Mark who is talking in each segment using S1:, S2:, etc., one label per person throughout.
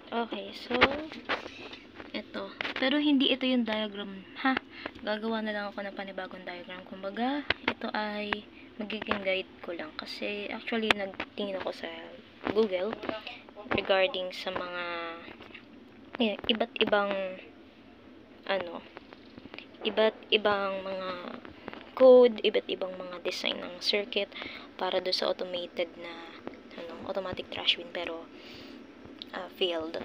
S1: Okay, so, ito. Pero hindi ito yung diagram, ha? Gagawa na lang ako ng panibagong diagram. Kumbaga, ito ay magiging guide ko lang. Kasi, actually, nagtingin ako sa Google regarding sa mga iba't ibang iba't ibang mga code, iba't ibang mga design ng circuit para do sa automated na automatic trash bin, pero failed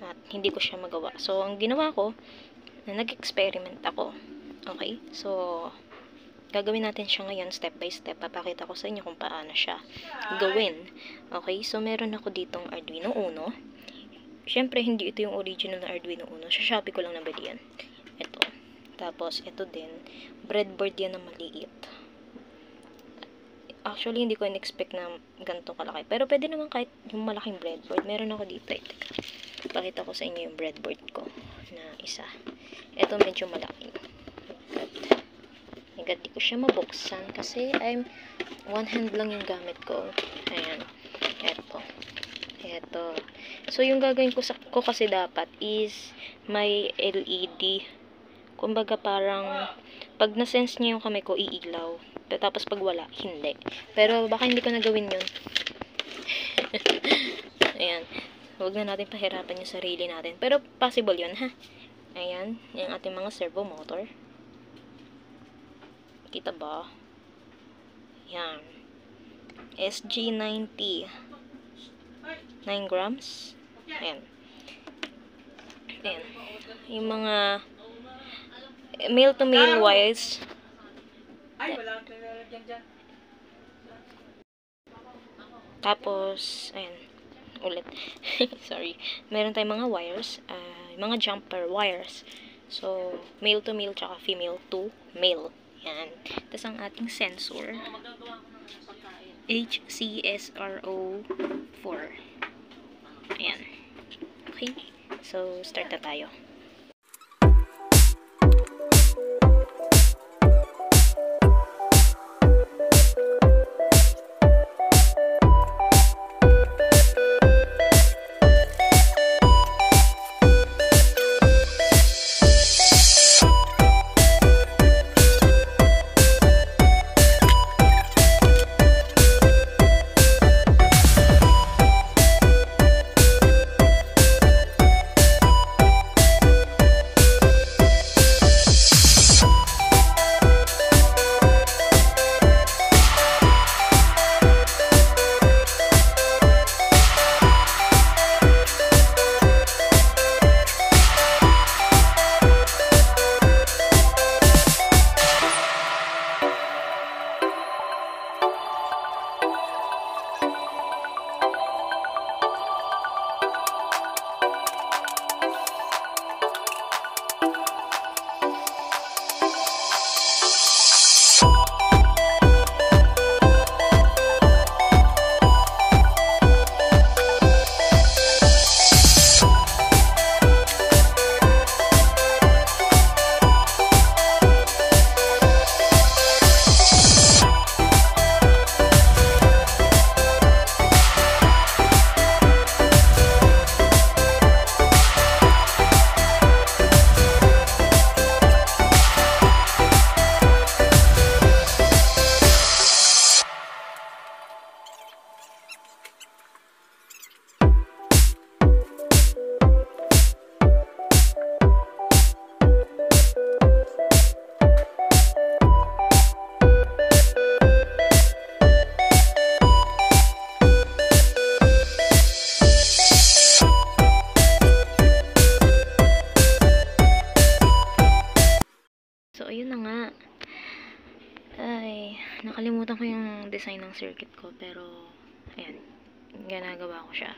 S1: at hindi ko siya magawa. So ang ginawa ko, nag-experiment ako. Okay, so gagawin natin siya ngayon step by step. Papakita ko sa inyo kung paano siya gawin. Okay, so meron ako ditong Arduino Uno. Syempre hindi ito yung original na Arduino Uno, sa Shopee ko lang nabili yan. Ito. Tapos, ito din, breadboard yan na maliit. Actually, hindi ko in-expect na ganito kalaki. Pero, pwede naman kahit yung malaking breadboard. Meron ako dito. Pakita ko sa inyo yung breadboard ko na isa. Ito, medyo malaki. Hindi ko siya mabuksan kasi one hand lang yung gamit ko. Ayan. Ito. So, yung gagawin ko kasi dapat is may LED. Kumbaga parang pag na-sense niya yung kamay ko, iilaw. Tapos pag wala, hindi. Pero baka hindi ko nagawin yun. Ayan. Huwag na natin pahirapan yung sarili natin. Pero possible yun, ha? Ayan. Yung ating mga servo motor. Kita ba? Ayan. SG90. 9 grams. Ayan. Ayan. Yung mga male to male wires. Tapos, ayan. Ulit. Sorry. Meron tayong mga wires. Mga jumper wires. So, male to male tsaka female to male. Ayan. Tapos ang ating sensor. HCSRO4. Ayan. Okay. So, start na tayo. Nakalimutan ko yung design ng circuit ko, pero ayan, ginagawa ko siya.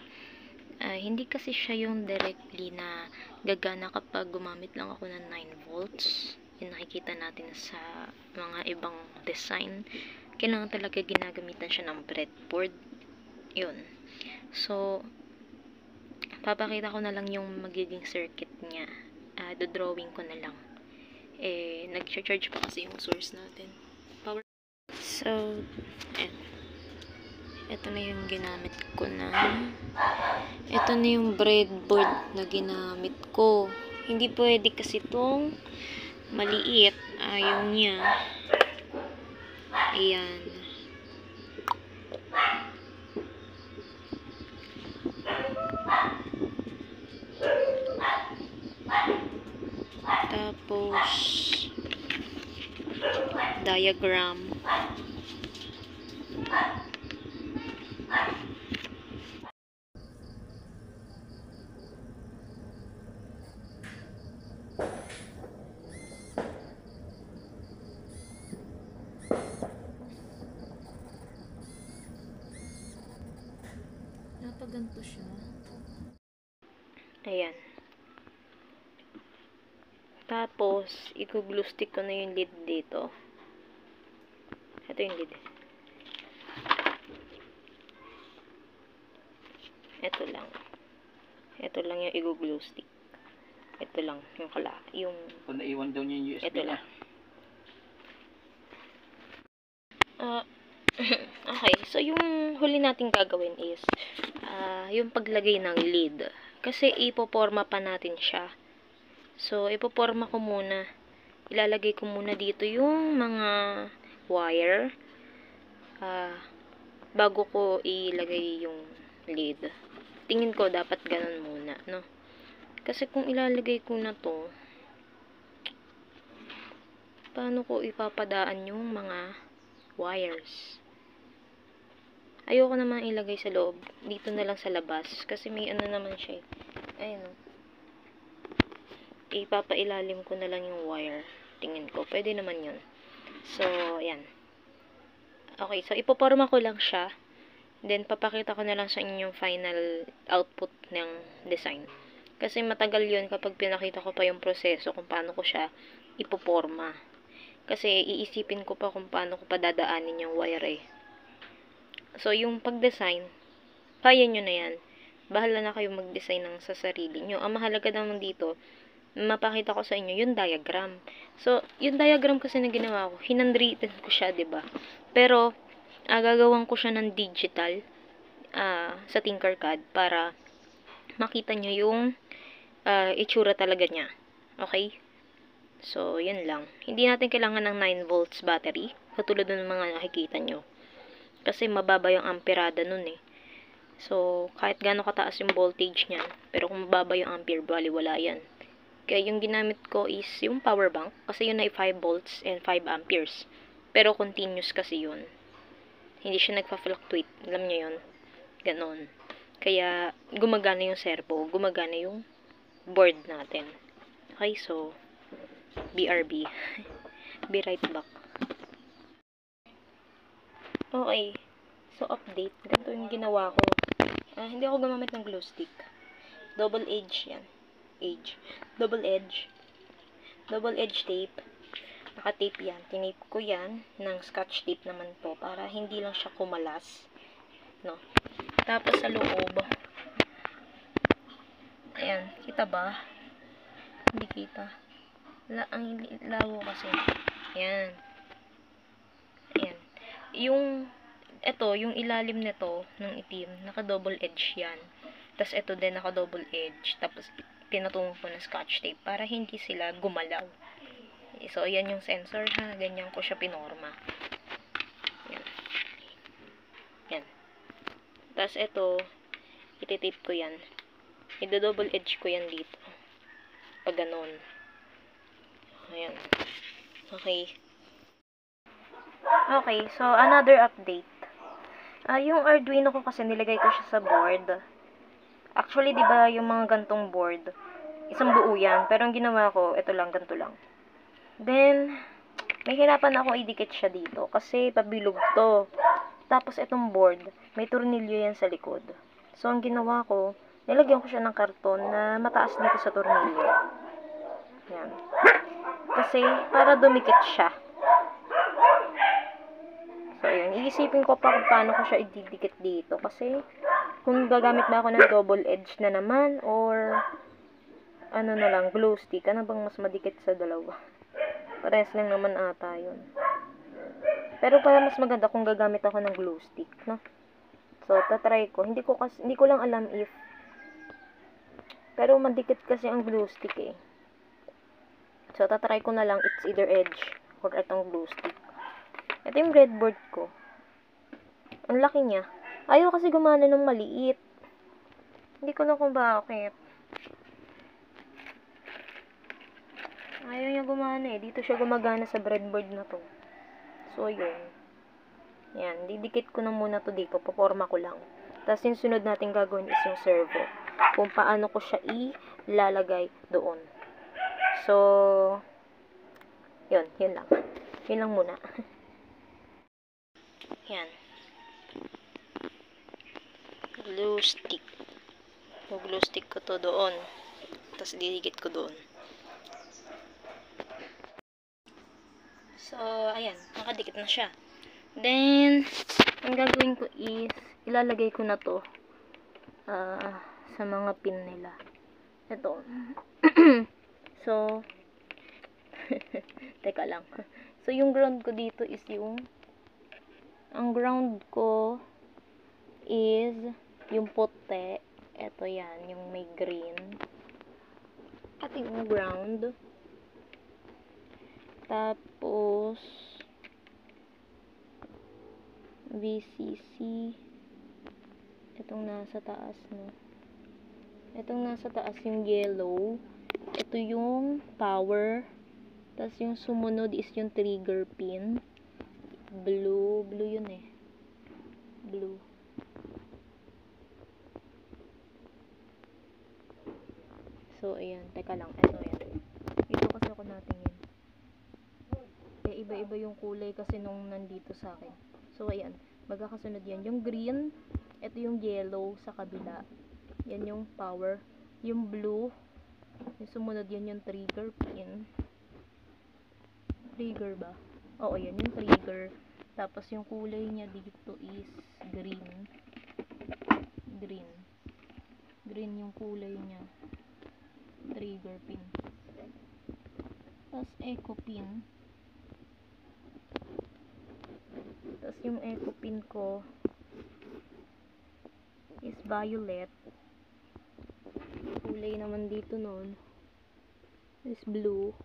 S1: Hindi kasi siya yung directly na gagana kapag gumamit lang ako ng 9 volts. Yung nakikita natin sa mga ibang design. Kailangan talaga ginagamitan siya ng breadboard. Yun. So, papakita ko na lang yung magiging circuit niya. Do-drawing ko na lang. Nag-charge pa kasi yung source natin. Power. So, ito na yung ginamit ko na. Ito na yung breadboard na ginamit ko. Hindi pwede kasi itong maliit. Ayaw niya. Ayan. Tapos, diagram.
S2: Napaganto siya.
S1: Ayan. Tapos, i-glue stick ko na yung lid dito. Ito yung lid. Ito lang. Ito lang yung i-glue stick. Ito lang yung
S3: Kung naiwan daw niya yung USB
S1: ito
S3: niya.
S1: lang. Okay, so yung huli nating gagawin is yung paglagay ng lid. Kasi ipoporma pa natin siya. So, ipoporma ko muna. Ilalagay ko muna dito yung mga wire bago ko ilagay yung lid. Tingin ko dapat ganun muna, no? Kasi kung ilalagay ko na to, paano ko ipapadaan yung mga wires? Ayoko naman ilagay sa loob. Dito na lang sa labas. Kasi may ano naman siya. Ayun, no? Ipapailalim ko na lang yung wire. Tingin ko. Pwede naman yun. So, ayan. Okay, so ipoporma ko lang siya. Then, papakita ko na lang sa inyo yung final output ng design. Kasi matagal yun kapag pinakita ko pa yung proseso kung paano ko siya ipoporma. Kasi iisipin ko pa kung paano ko pa dadaanin yung wire eh. So, yung pag-design, kaya nyo na yan. Bahala na kayo mag-design ng sa sarili nyo. Ang mahalaga naman dito, mapakita ko sa inyo yung diagram. So, yung diagram kasi na ginawa ko, hinandwritten ko siya, 'di ba? Pero, gagawan ko siya ng digital sa Tinkercad para makita nyo yung itsura talaga niya. Okay? So, yun lang. Hindi natin kailangan ng 9 volts battery. Katulad ng mga nakikita nyo. Kasi mababa yung amperada nun eh. So, kahit gaano kataas yung voltage niyan, pero kung mababa yung ampere, baliwala yan. Kaya yung ginamit ko is yung power bank. Kasi yun ay 5 volts and 5 amperes. Pero continuous kasi yun. Hindi siya nagpa-fluctuate. Alam niyo yun? Ganon. Kaya, gumagana yung servo. Gumagana yung board natin. Okay, so, BRB. Be right back. Okay. So, update. Ganito yung ginawa ko. Hindi ako gumamit ng glue stick. Double edge yan. Double edge tape. Naka-tape yan. Tinape ko yan ng scotch tape naman to para hindi lang siya kumalas. No? Tapos sa loob. Ayan. Kita ba? Hindi kita. Ang lawo kasi. Ayan. Ayan. Yung ilalim nito, ng itim, naka-double edge yan. Tapos ito din naka-double edge. Tapos pinatungong ko ng scotch tape para hindi sila gumalaw. So, ayan yung sensor ha. Ganyan ko siya pinorma. Yan. Yan. Tapos, ito, ititape ko yan. Ida-double edge ko yan dito. Pag ganon. Ayan. Okay. Okay, so, another update. Yung Arduino ko kasi nilagay ko siya sa board. Actually, di ba yung mga gantong board, isang buo yan. Pero ang ginawa ko, ito lang, ganito lang. Then, may hirapan ako idikit siya dito kasi pabilog to. Tapos itong board, may tornilyo yan sa likod. So, ang ginawa ko, nilagyan ko siya ng karton na mataas dito sa tornilyo. Yan. Kasi, para dumikit siya. So, ayun. Iisipin ko pa kung paano ko siya ididikit dito. Kasi, kung gagamit ba ako ng double edge na naman, or, ano na lang, glue stick, ano bang mas madikit sa dalawa? Parehas lang naman ata yun. Pero para mas maganda kung gagamit ako ng glue stick, no? So, tatry ko. Hindi ko lang alam if pero madikit kasi ang glue stick eh. So, tatry ko na lang it's either edge or itong glue stick. Ito yung breadboard ko. Ang laki niya. Ayaw kasi gumana ng maliit. Hindi ko na kung bakit. Ayaw niya gumana eh. Dito siya gumagana sa breadboard na to. So, yun. Yan. Didikit ko na muna to dito. Paporma ko lang. Tapos yung sunod natin gagawin is yung servo. Kung paano ko siya ilalagay doon. So, yun. Yun lang. Yun lang muna. Yan. Glue stick. Yung glue stick ko to doon. Tapos didikit ko doon. So, ayan. Nakadikit na siya. Then, ang gagawin ko is, ilalagay ko na to sa mga pin nila. Ito. So, teka lang. So, yung ground ko dito is ang ground ko is yung puti. Ito yan, yung may green. At yung ground. Tapos, VCC. Itong nasa taas, no? Itong nasa taas yung yellow. Ito yung power. Tapos yung sumunod is yung trigger pin. Blue. Blue yun eh. Blue. So, ayan. Teka lang. Ito yan. Ito kasi ako natingin. Eh, iba-iba yung kulay kasi nung nandito sa akin. So, ayan. Magkakasunod yan. Yung green, ito yung yellow sa kabila. Yan yung power. Yung blue, yung sumunod yan yung trigger pin. Trigger ba? Oo, yan yung trigger. Tapos yung kulay niya dito is green. Green. Green yung kulay niya. Trigger pin. Tapos echo pin. Tapos yung echo pin ko is violet. Kulay naman dito nun is blue.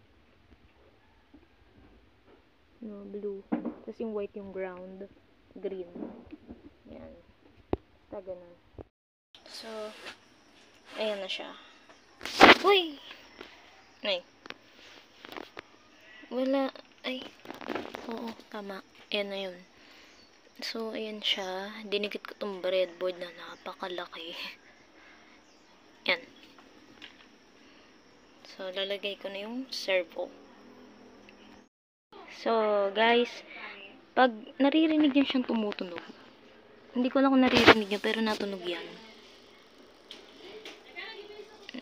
S1: No, blue. Tapos yung white yung ground. Green. Yan. Basta ganun. So, ayan na siya. Uy! Ay. Wala. Ay. Oo, tama. Ayan na yun. So, ayan siya. Dinikit ko tong breadboard na napakalaki. Yan. So, lalagay ko na yung servo. So, guys, pag naririnig nyo siyang tumutunog, hindi ko alam kung naririnig nyo, pero natunog yan.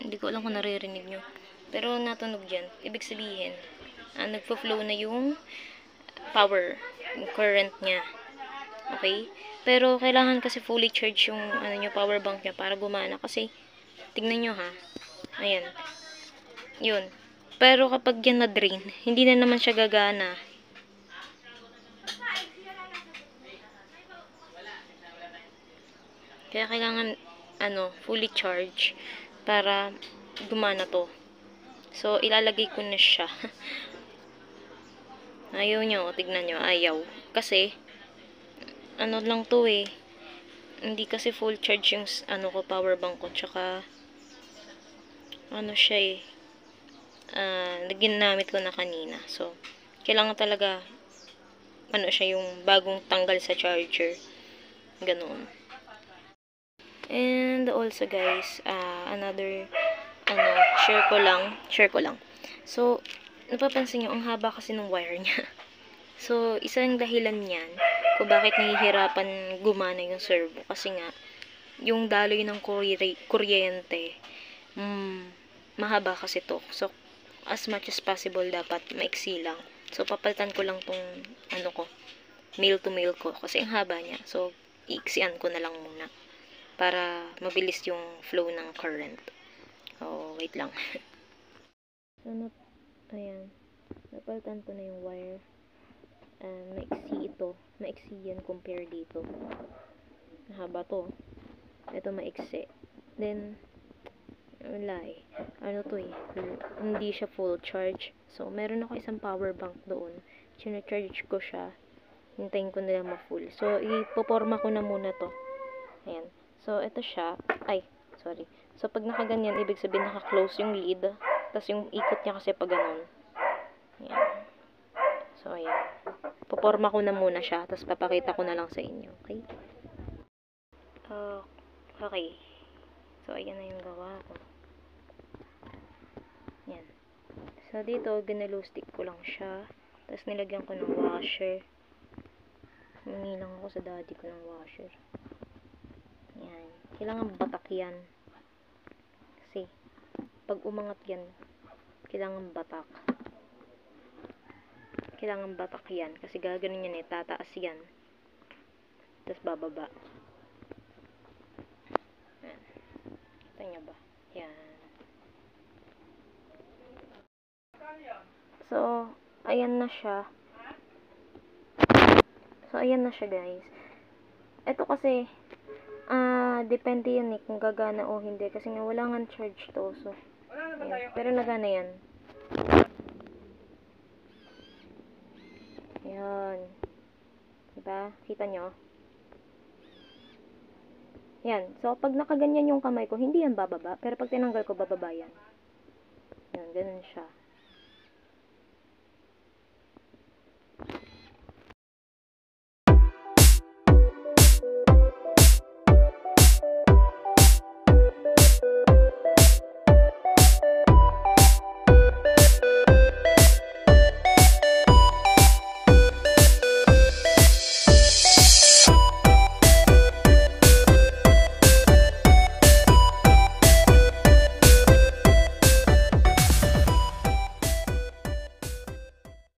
S1: Hindi ko alam kung naririnig nyo, pero natunog yan. Ibig sabihin, nagpo-flow na yung power, yung current niya. Okay? Pero, kailangan kasi fully charge yung nyo, power bank niya para gumana. Kasi, tignan nyo ha. Ayan. Yun. Pero kapag yan na-drain, hindi na naman siya gagana. Kaya kailangan, fully charge para gumana to. So, ilalagay ko na siya. Ayaw nyo, tignan nyo, ayaw. Kasi, lang to eh. Hindi kasi full charge yung, ko, power bank ko. Tsaka, siya eh. Ginamit ko na kanina. So, kailangan talaga siya yung bagong tanggal sa charger. Ganoon. And also guys, another share ko lang. So, napapansin nyo, ang haba kasi ng wire niya. So, isang dahilan niyan kung bakit nahihirapan gumana yung servo. Kasi nga, yung daloy ng kuryente, mahaba kasi to. So, as much as possible dapat maiksi lang. So, papalitan ko lang tong male to male ko kasi ang haba niya. So, iiksian ko na lang muna para mabilis yung flow ng current. Oh, wait lang. So, ayan. Napalitan ko na yung wire. Maiksi ito. Maiksi yan compare dito. Haba to. Ito maiksi. Then, wala eh. Ano to eh. Hindi siya full charge. So, meron ako isang power bank doon. Charge ko siya. Hintayin ko nila ma-full. So, ipoporma ko na muna to. Ayan. So, ito siya. Ay, sorry. So, pag nakaganyan, ibig sabihin naka-close yung lid. Tapos yung ikot niya kasi pag ganun. Ayan. So, ayan. Poporma ko na muna siya. Tapos papakita ko na lang sa inyo. Okay? Okay. So, ayan na yung gawa ko. Yan. So, dito, ginalow stick ko lang siya. Tapos, nilagyan ko ng washer. Humingi lang ako sa daddy ko ng washer. Yan. Kailangan batak yan. Kasi, pag umangat yan, kailangan batak. Kailangan batak yan. Kasi gaganon yan eh. Tataas yan. Tapos, bababa. Yan. Kita nyo ba? Yan. So, ayan na siya. So, ayan na siya, guys. Ito kasi, depende yan eh, kung gagana o hindi. Kasi nga, wala nga charge to. So, ayan. Pero nagana yan. Ayan. Diba? Kita nyo? Yan. So, pag nakaganyan yung kamay ko, hindi yan bababa. Pero pag tinanggal ko, bababa yan. Yan, ganun siya.